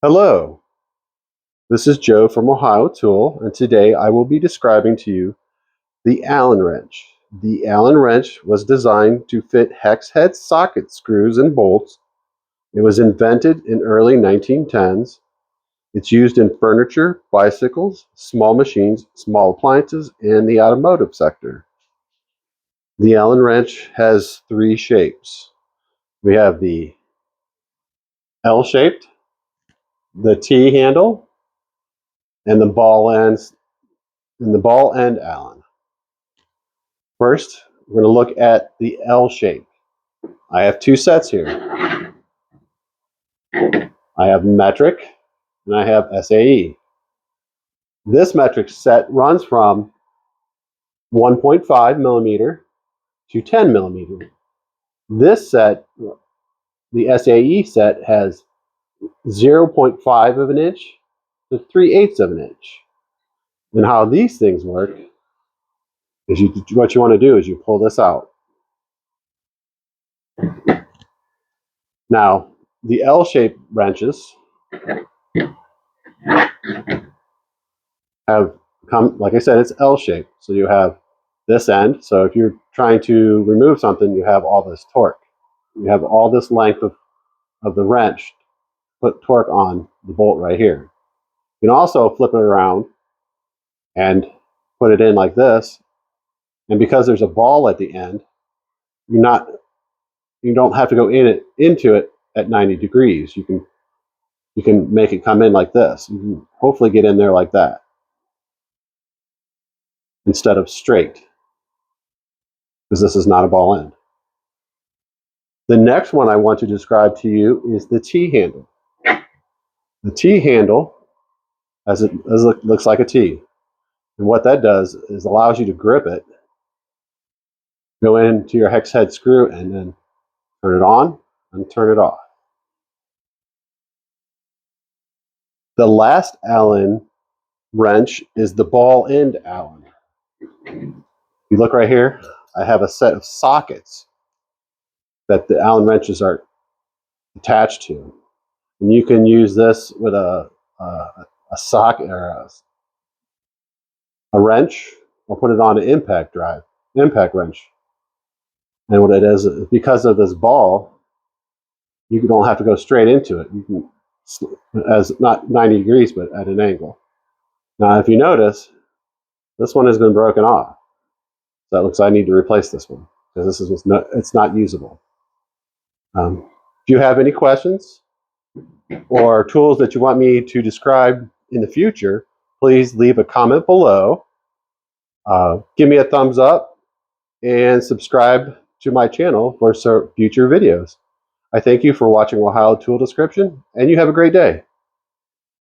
Hello, this is Joe from Ohio Tool, and today I will be describing to you the Allen wrench. The Allen wrench was designed to fit hex head socket screws and bolts. It was invented in early 1910s. It's used in furniture, bicycles, small machines, small appliances, and the automotive sector. The Allen wrench has three shapes. We have the L-shaped, the T handle, and the ball end Allen. First, we're going to look at the L shape. I have two sets here. I have metric and I have SAE. This metric set runs from 1.5 millimeter to 10 millimeter. This set, the SAE set, has 0.5 of an inch to 3/8 of an inch. And how these things work is what you want to do is you pull this out. Now, the L-shaped wrenches have come, like I said, it's L-shaped. So you have this end. So if you're trying to remove something, you have all this torque. You have all this length of the wrench, put torque on the bolt right here. You can also flip it around and put it in like this. And because there's a ball at the end, you don't have to go into it at 90 degrees. You can make it come in like this. You can hopefully get in there like that instead of straight, because this is not a ball end. The next one I want to describe to you is the T handle. The T handle, as it looks like a T, and what that does is allows you to grip it, go into your hex head screw, and then turn it on and turn it off. The last Allen wrench is the ball end Allen. You look right here, I have a set of sockets that the Allen wrenches are attached to. And you can use this with a socket or a wrench, or put it on an impact wrench. And what it is because of this ball, you don't have to go straight into it. You can, as not 90 degrees, but at an angle. Now, if you notice, this one has been broken off. So that looks like I need to replace this one because it's not usable. If you have any questions or tools that you want me to describe in the future, please leave a comment below. Give me a thumbs up and subscribe to my channel for future videos. I thank you for watching Ohio Tool Description, and you have a great day.